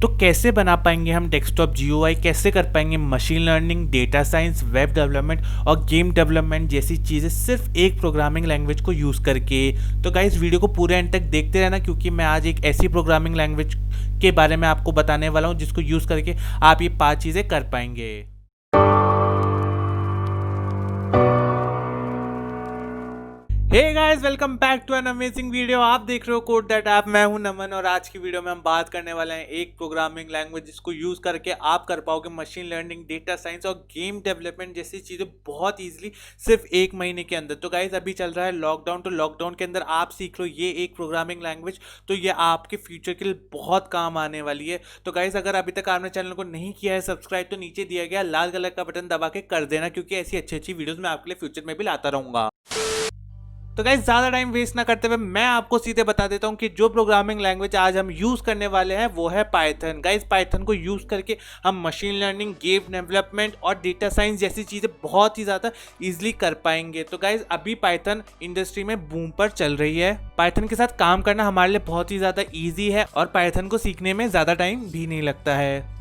तो कैसे बना पाएंगे हम डेस्कटॉप जीयूआई, कैसे कर पाएंगे machine learning, data science, web development और गेम डेवलपमेंट जैसी चीज़ें सिर्फ एक प्रोग्रामिंग लैंग्वेज को यूज़ करके। तो गाइस वीडियो को पूरे एंड तक देखते रहना, क्योंकि मैं आज एक ऐसी प्रोग्रामिंग लैंग्वेज के बारे में आपको बताने वाला हूँ जिसको यूज़ करके आप ये 5 चीज़ें कर पाएंगे। Hey guys, welcome back to an amazing video. आप देख रहे हो कोड दैट ऐप। मैं हूं नमन और आज की वीडियो में हम बात करने वाले हैं एक प्रोग्रामिंग लैंग्वेज जिसको यूज करके आप कर पाओगे मशीन लर्निंग, डेटा साइंस और गेम डेवलपमेंट जैसी चीजें बहुत इजीली सिर्फ 1 महीने के अंदर। तो गाइस अभी चल रहा है लॉकडाउन, तो लॉकडाउन के अंदर आप सीख लो ये एक प्रोग्रामिंग लैंग्वेज, तो ये आपके फ्यूचर के लिए बहुत काम आने वाली है। तो गाइस अगर अभी तक आपने चैनल को नहीं किया है सब्सक्राइब, तो नीचे दिया गया लाल कलर का बटन दबा के कर देना, क्योंकि ऐसी अच्छी अच्छी वीडियोस मैं आपके लिए फ्यूचर में भी लाता रहूंगा। तो गाइस ज़्यादा टाइम वेस्ट ना करते हुए मैं आपको सीधे बता देता हूँ कि जो प्रोग्रामिंग लैंग्वेज आज हम यूज़ करने वाले हैं वो है पाइथन। गाइस पाइथन को यूज़ करके हम मशीन लर्निंग, गेम डेवलपमेंट और डेटा साइंस जैसी चीज़ें बहुत ही ज़्यादा इजीली कर पाएंगे। तो गाइस अभी पाइथन इंडस्ट्री में बूम पर चल रही है। पाइथन के साथ काम करना हमारे लिए बहुत ही ज़्यादा ईजी है और पाइथन को सीखने में ज़्यादा टाइम भी नहीं लगता है।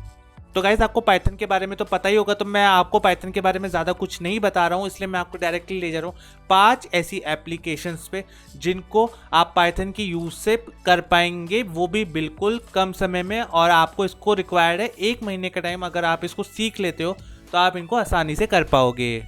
तो गाइज आपको पाइथन के बारे में तो पता ही होगा, तो मैं आपको पाइथन के बारे में ज़्यादा कुछ नहीं बता रहा हूँ, इसलिए मैं आपको डायरेक्टली ले जा रहा हूँ 5 ऐसी एप्लीकेशंस पे जिनको आप पाइथन की यूज से कर पाएंगे, वो भी बिल्कुल कम समय में। और आपको इसको रिक्वायर्ड है 1 महीने का टाइम। अगर आप इसको सीख लेते हो तो आप इनको आसानी से कर पाओगे।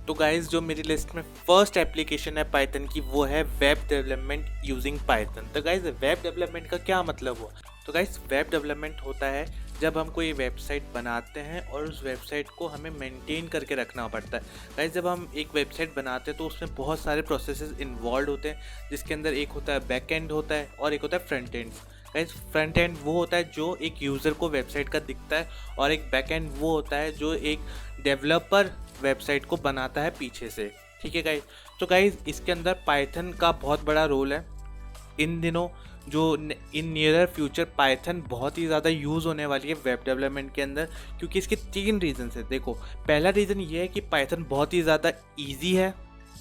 तो गाइज जो मेरी लिस्ट में फर्स्ट एप्लीकेशन है पाइथन की, वो है वेब डेवलपमेंट यूजिंग पाइथन। तो गाइज वेब डेवलपमेंट का क्या मतलब हुआ? तो गाइज वेब डेवलपमेंट होता है जब हम कोई वेबसाइट बनाते हैं और उस वेबसाइट को हमें मेंटेन करके रखना पड़ता है। गाइज जब हम एक वेबसाइट बनाते हैं तो उसमें बहुत सारे प्रोसेसेस इन्वॉल्व होते हैं, जिसके अंदर एक होता है बैक एंड होता है और एक होता है front end. Guys front end वो होता है जो एक यूज़र को वेबसाइट का दिखता है, और एक बैक एंड वो होता है जो एक डेवलपर वेबसाइट को बनाता है पीछे से। ठीक है गाइज, तो गाइज इसके अंदर पाइथन का बहुत बड़ा रोल है। इन दिनों जो इन नियरर फ्यूचर पाइथन बहुत ही ज़्यादा यूज़ होने वाली है वेब डेवलपमेंट के अंदर, क्योंकि इसके 3 रीज़न है। देखो, पहला रीज़न ये है कि पाइथन बहुत ही ज़्यादा ईजी है।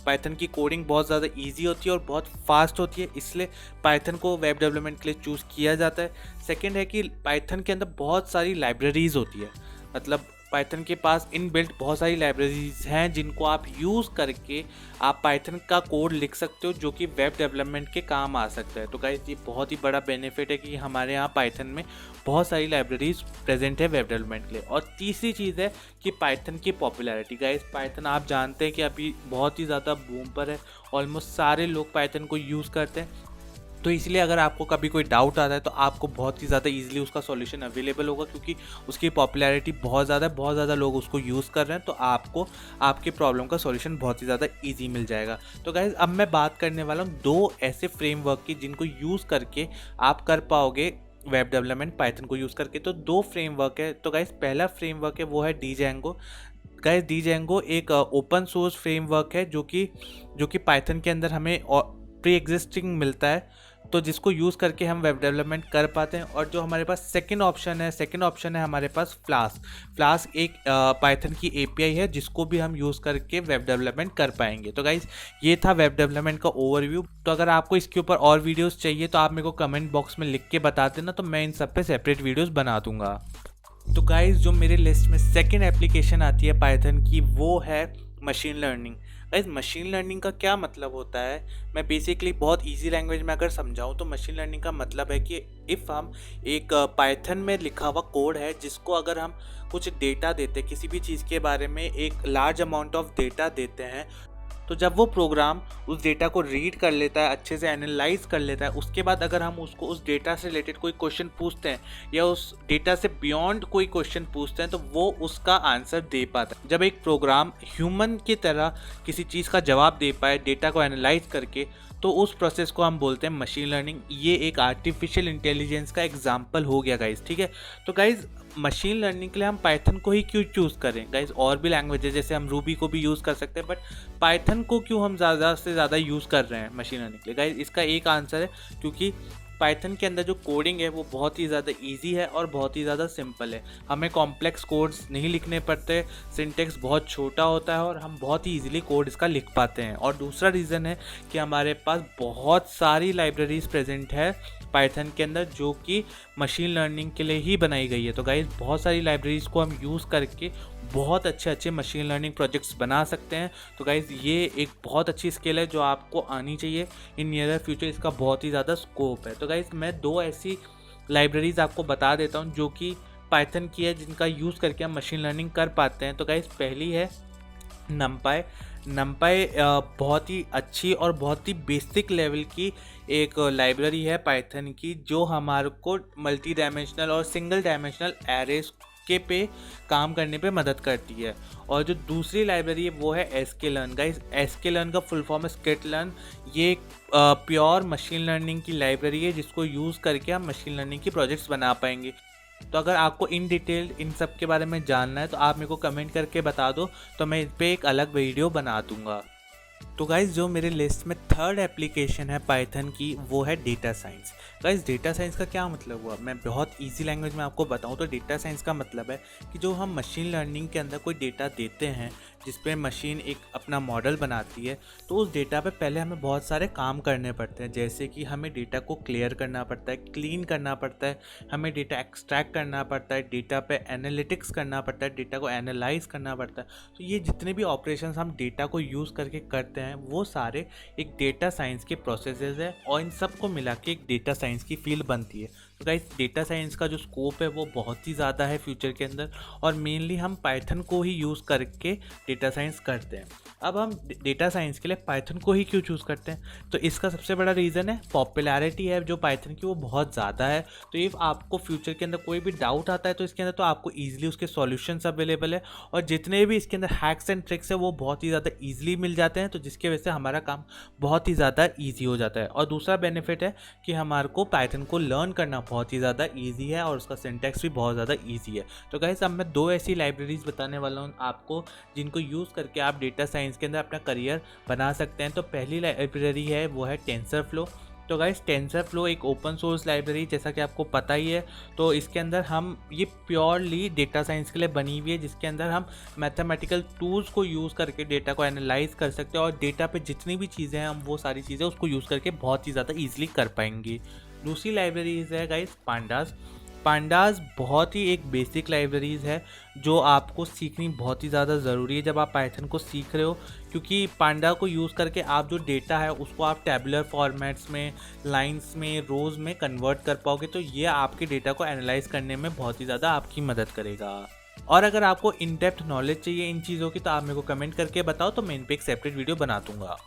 पाइथन की कोडिंग बहुत ज़्यादा ईजी होती है और बहुत फास्ट होती है, इसलिए पाइथन को वेब डेवलपमेंट के लिए चूज़ किया जाता है। सेकेंड है कि पाइथन के अंदर बहुत सारी लाइब्रेरीज़ होती है, मतलब पाइथन के पास इनबिल्ट बहुत सारी लाइब्रेरीज हैं जिनको आप यूज़ करके आप पाइथन का कोड लिख सकते हो, जो कि वेब डेवलपमेंट के काम आ सकता है। तो गाइस ये बहुत ही बड़ा बेनिफिट है कि हमारे यहाँ पाइथन में बहुत सारी लाइब्रेरीज प्रेजेंट है वेब डेवलपमेंट के लिए। और तीसरी चीज़ है कि पाइथन की पॉपुलैरिटी। गाइस पाइथन आप जानते हैं कि अभी बहुत ही ज़्यादा बूम पर है, ऑलमोस्ट सारे लोग पाइथन को यूज़ करते हैं। तो इसलिए अगर आपको कभी कोई डाउट आता है तो आपको बहुत ही ज़्यादा इजीली उसका सॉल्यूशन अवेलेबल होगा, क्योंकि उसकी पॉपुलैरिटी बहुत ज़्यादा है, बहुत ज़्यादा लोग उसको यूज़ कर रहे हैं। तो आपको आपके प्रॉब्लम का सॉल्यूशन बहुत ही ज़्यादा इजी मिल जाएगा। तो गाइज़ अब मैं बात करने वाला हूँ 2 ऐसे फ्रेमवर्क की जिनको यूज़ करके आप कर पाओगे वेब डेवलपमेंट पाइथन को यूज़ करके। तो 2 फ्रेमवर्क है। तो गाइज़ पहला फ्रेमवर्क है वो है डीजेंगो। गाइज़ डीजेंगो एक ओपन सोर्स फ्रेमवर्क है जो कि पाइथन के अंदर हमें प्री एग्जिस्टिंग मिलता है, तो जिसको यूज़ करके हम वेब डेवलपमेंट कर पाते हैं। और जो हमारे पास सेकंड ऑप्शन है हमारे पास फ्लास्क एक पाइथन की एपीआई है जिसको भी हम यूज़ करके वेब डेवलपमेंट कर पाएंगे। तो गाइज़ ये था वेब डेवलपमेंट का ओवरव्यू। तो अगर आपको इसके ऊपर और वीडियोस चाहिए तो आप मेरे को कमेंट बॉक्स में लिख के बता देना, तो मैं इन सब पे सेपरेट वीडियोस बना दूंगा। तो गाइज़ जो मेरे लिस्ट में सेकेंड एप्लीकेशन आती है पाइथन की, वो है machine learning. Guys machine learning का क्या मतलब होता है, मैं बेसिकली बहुत इजी लैंग्वेज में अगर समझाऊं तो मशीन लर्निंग का मतलब है कि इफ़ हम एक पाइथन में लिखा हुआ कोड है जिसको अगर हम कुछ डेटा देते हैं, किसी भी चीज़ के बारे में एक लार्ज अमाउंट ऑफ डेटा देते हैं, तो जब वो प्रोग्राम उस डेटा को रीड कर लेता है, अच्छे से एनालाइज कर लेता है, उसके बाद अगर हम उसको उस डेटा से रिलेटेड कोई क्वेश्चन पूछते हैं या उस डेटा से बियॉन्ड कोई क्वेश्चन पूछते हैं, तो वो उसका आंसर दे पाता है। जब एक प्रोग्राम ह्यूमन की तरह किसी चीज़ का जवाब दे पाए डेटा को एनालाइज करके, तो उस प्रोसेस को हम बोलते हैं मशीन लर्निंग। ये एक आर्टिफिशियल इंटेलिजेंस का एग्जाम्पल हो गया गाइज। ठीक है, तो गाइज मशीन लर्निंग के लिए हम पाइथन को ही क्यों चूज़ करें? गाइज और भी लैंग्वेज है, जैसे हम रूबी को भी यूज़ कर सकते हैं, बट पाइथन को क्यों हम ज़्यादा से ज़्यादा यूज़ कर रहे हैं मशीन लर्निंग के लिए? गाइज इसका एक आंसर है क्योंकि पाइथन के अंदर जो कोडिंग है वो बहुत ही ज़्यादा इजी है और बहुत ही ज़्यादा सिंपल है। हमें कॉम्प्लेक्स कोड्स नहीं लिखने पड़ते, सिंटेक्स बहुत छोटा होता है और हम बहुत ही ईजिली कोड इसका लिख पाते हैं। और दूसरा रीज़न है कि हमारे पास बहुत सारी लाइब्रेरीज प्रेजेंट है पाइथन के अंदर जो कि मशीन लर्निंग के लिए ही बनाई गई है। तो गाइस बहुत सारी लाइब्रेरीज को हम यूज़ करके बहुत अच्छे मशीन लर्निंग प्रोजेक्ट्स बना सकते हैं। तो गाइस ये एक बहुत अच्छी स्किल है जो आपको आनी चाहिए इन नियर फ्यूचर, इसका बहुत ही ज़्यादा स्कोप है। तो गाइस मैं 2 ऐसी लाइब्रेरीज आपको बता देता हूँ जो कि पाइथन की है, जिनका यूज़ करके हम मशीन लर्निंग कर पाते हैं। तो गाइस पहली है नमपाई बहुत ही अच्छी और बहुत ही बेसिक लेवल की एक लाइब्रेरी है पाइथन की, जो हमारे को मल्टी डायमेंशनल और सिंगल डायमेंशनल एरेज के पे काम करने पे मदद करती है। और जो दूसरी लाइब्रेरी है वो है sklearn। गाइस sklearn का फुल फॉर्म है स्किट लर्न। ये एक प्योर मशीन लर्निंग की लाइब्रेरी है जिसको यूज़ करके हम मशीन लर्निंग की प्रोजेक्ट्स बना पाएंगे। तो अगर आपको इन डिटेल इन सब के बारे में जानना है तो आप मेरे को कमेंट करके बता दो, तो मैं इस पर एक अलग वीडियो बना दूंगा। तो गाइज़ जो मेरे लिस्ट में थर्ड एप्लीकेशन है पाइथन की वो है data science. Guys data science का क्या मतलब हुआ, मैं बहुत इजी लैंग्वेज में आपको बताऊं तो डेटा साइंस का मतलब है कि जो हम मशीन लर्निंग के अंदर कोई डेटा देते हैं जिस पे मशीन एक अपना मॉडल बनाती है, तो उस डेटा पे पहले हमें बहुत सारे काम करने पड़ते हैं। जैसे कि हमें डेटा को क्लियर करना पड़ता है, क्लीन करना पड़ता है, हमें डेटा एक्सट्रैक्ट करना पड़ता है, डेटा पे एनालिटिक्स करना पड़ता है, डेटा को एनालाइज करना पड़ता है। तो ये जितने भी ऑपरेशंस हम डेटा को यूज़ करके करते हैं वो सारे एक डेटा साइंस के प्रोसेसेस है और इन सब को मिला के एक डेटा साइंस की फील्ड बनती है। तो गाइस डेटा साइंस का जो स्कोप है वो बहुत ही ज़्यादा है फ्यूचर के अंदर, और मेनली हम पाइथन को ही यूज़ करके डेटा साइंस करते हैं। अब हम डेटा साइंस के लिए पाइथन को ही क्यों चूज़ करते हैं, तो इसका सबसे बड़ा रीज़न है पॉपुलैरिटी है जो पाइथन की वो बहुत ज़्यादा है। तो इफ़ आपको फ्यूचर के अंदर कोई भी डाउट आता है तो इसके अंदर तो आपको ईजिली उसके सॉल्यूशंस अवेलेबल है, और जितने भी इसके अंदर हैक्स एंड ट्रिक्स है वो बहुत ही ज़्यादा ईजिली मिल जाते हैं, तो जिसकी वजह से हमारा काम बहुत ही ज़्यादा ईजी हो जाता है। और दूसरा बेनिफिट है कि हमारे को पाइथन को लर्न करना बहुत ही ज़्यादा ईजी है और उसका सिंटैक्स भी बहुत ज़्यादा ईजी है। तो गाइस अब मैं 2 ऐसी लाइब्रेरीज बताने वाला हूँ आपको जिनको यूज़ करके आप डेटा साइंस के अंदर अपना करियर बना सकते हैं। तो पहली लाइब्रेरी है वो है टेंसरफ्लो। तो गाइस टेंसरफ्लो एक ओपन सोर्स लाइब्रेरी जैसा कि आपको पता ही है। तो इसके अंदर हम ये प्योरली डेटा साइंस के लिए बनी हुई है, जिसके अंदर हम मैथमेटिकल टूल्स को यूज़ करके डेटा को एनालाइज कर सकते हैं और डेटा पे जितनी भी चीज़ें हैं हम वो सारी चीज़ें उसको यूज़ करके बहुत ही ज़्यादा ईजिली कर पाएंगे। दूसरी लाइब्रेरीज है गाइस पांडास बहुत ही एक बेसिक लाइब्रेरीज है जो आपको सीखनी बहुत ही ज़्यादा ज़रूरी है जब आप पाइथन को सीख रहे हो, क्योंकि पांडा को यूज़ करके आप जो डेटा है उसको आप टेबुलर फॉर्मेट्स में, लाइंस में, रोज़ में कन्वर्ट कर पाओगे। तो ये आपके डेटा को एनालाइज करने में बहुत ही ज़्यादा आपकी मदद करेगा। और अगर आपको इन डेप्थ नॉलेज चाहिए इन चीज़ों की तो आप मेरे को कमेंट करके बताओ, तो मैं इन पर एक सेपरेट वीडियो बना दूंगा।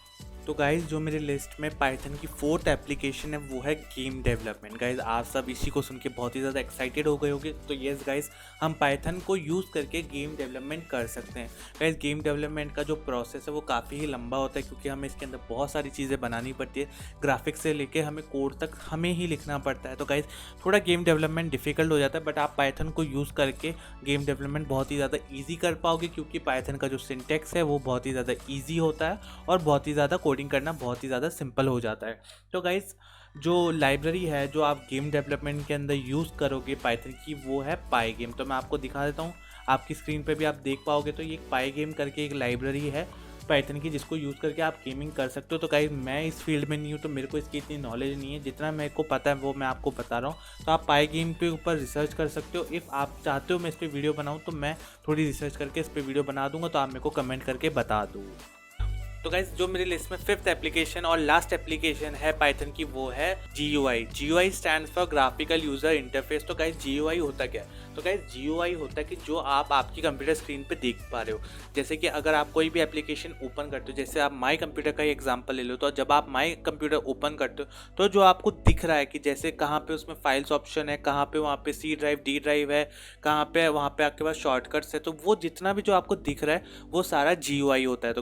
तो गाइज़ जो मेरे लिस्ट में पाइथन की 4th एप्लीकेशन है वो है गेम डेवलपमेंट। गाइज़ आप सब इसी को सुन के बहुत ही ज़्यादा एक्साइटेड हो गए होंगे। तो येस गाइज़ हम पाइथन को यूज़ करके गेम डेवलपमेंट कर सकते हैं। गाइज़ गेम डेवलपमेंट का जो प्रोसेस है वो काफ़ी ही लंबा होता है, क्योंकि हमें इसके अंदर बहुत सारी चीज़ें बनानी पड़ती है। ग्राफिक्स से लेके हमें कोड तक हमें ही लिखना पड़ता है। तो गाइज़ थोड़ा गेम डेवलपमेंट डिफ़िकल्ट हो जाता है, बट आप पाइथन को यूज़ करके गेम डेवलपमेंट बहुत ही ज़्यादा ईजी कर पाओगे, क्योंकि पाइथन का जो सिंटेक्स है वो बहुत ही ज़्यादा ईजी होता है और बहुत ही ज़्यादा कोडिंग करना बहुत ही ज़्यादा सिंपल हो जाता है। तो गाइस जो लाइब्रेरी है जो आप गेम डेवलपमेंट के अंदर यूज़ करोगे पाइथन की वो है पाइगेम। तो मैं आपको दिखा देता हूँ, आपकी स्क्रीन पे भी आप देख पाओगे। तो ये एक पाइगेम करके एक लाइब्रेरी है पाइथन की जिसको यूज़ करके आप गेमिंग कर सकते हो। तो गाइस मैं इस फील्ड में नहीं हूँ तो मेरे को इसकी इतनी नॉलेज नहीं है, जितना मेरे को पता है वो मैं आपको बता रहा हूँ। तो आप पाइगेम के ऊपर रिसर्च कर सकते हो। इफ़ आप चाहते हो मैं इस पर वीडियो बनाऊँ तो मैं थोड़ी रिसर्च करके इस पर वीडियो बना दूँगा, तो आप मेरे को कमेंट करके बता दो। तो गाइस जो मेरी लिस्ट में 5th एप्लीकेशन और लास्ट एप्लीकेशन है पाइथन की वो है GUI। GUI stands for graphical user interface. तो गाइस GUI होता क्या है, तो गाइस GUI होता है कि जो आप आपकी कंप्यूटर स्क्रीन पे देख पा रहे हो। जैसे कि अगर आप कोई भी एप्लीकेशन ओपन करते हो, जैसे आप माई कंप्यूटर का ही एग्जांपल ले लो, तो जब आप माई कंप्यूटर ओपन करते हो तो जो आपको दिख रहा है कि जैसे कहाँ पे उसमें फाइल्स ऑप्शन है, कहाँ पे वहाँ पे C ड्राइव, D ड्राइव है, कहाँ पे वहाँ पे आपके पास शॉर्टकट्स है, तो वो जितना भी जो आपको दिख रहा है वो सारा GUI होता है।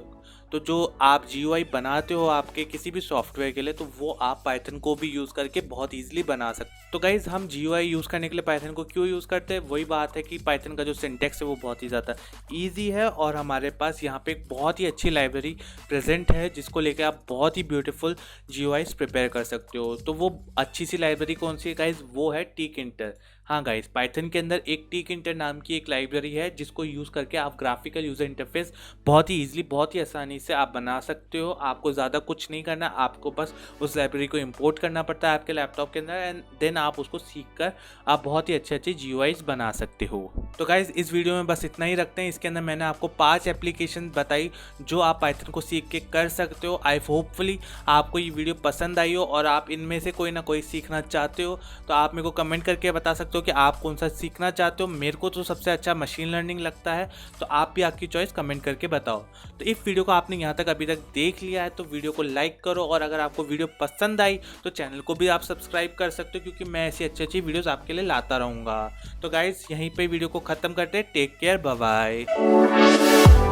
तो जो आप GUI बनाते हो आपके किसी भी सॉफ्टवेयर के लिए, तो वो आप पाइथन को भी यूज़ करके बहुत ईजिली बना सकते हो। तो गाइज़ हम GUI यूज़ करने के लिए पाइथन को क्यों यूज़ करते हैं? वही बात है कि पाइथन का जो सिंटैक्स है वो बहुत ही ज़्यादा ईजी है और हमारे पास यहाँ पे एक बहुत ही अच्छी लाइब्रेरी प्रेजेंट है जिसको लेके आप बहुत ही ब्यूटीफुल GUIs प्रिपेयर कर सकते हो। तो वो अच्छी सी लाइब्रेरी कौन सी है गाइज़? वो है टिंकरटर। हाँ गाइस, पाइथन के अंदर एक टिंकरटर नाम की एक लाइब्रेरी है जिसको यूज़ करके आप ग्राफिकल यूज़र इंटरफेस बहुत ही ईजिली, बहुत ही आसानी से आप बना सकते हो। आपको ज़्यादा कुछ नहीं करना, आपको बस उस लाइब्रेरी को इंपोर्ट करना पड़ता है आपके लैपटॉप के अंदर एंड देन आप उसको सीख कर आप बहुत ही अच्छे अच्छे GUIs बना सकते हो। तो गाइज़ इस वीडियो में बस इतना ही रखते हैं। इसके अंदर मैंने आपको 5 एप्लीकेशन बताई जो आप पाइथन को सीख के कर सकते हो। आई होपफुली आपको ये वीडियो पसंद आई हो और आप इनमें से कोई ना कोई सीखना चाहते हो तो आप मेरे को कमेंट करके बता सकते हो कि आप कौन सा सीखना चाहते हो। मेरे को तो सबसे अच्छा मशीन लर्निंग लगता है, तो आप भी आपकी चॉइस कमेंट करके बताओ। तो इस वीडियो को आपने यहाँ तक अभी तक देख लिया है तो वीडियो को लाइक करो और अगर आपको वीडियो पसंद आई तो चैनल को भी आप सब्सक्राइब कर सकते हो क्योंकि मैं ऐसी अच्छी अच्छी वीडियोस आपके लिए लाता रहूँगा। तो गाइज़ यहीं पे वीडियो को ख़त्म करते हैं। Take care, bye bye.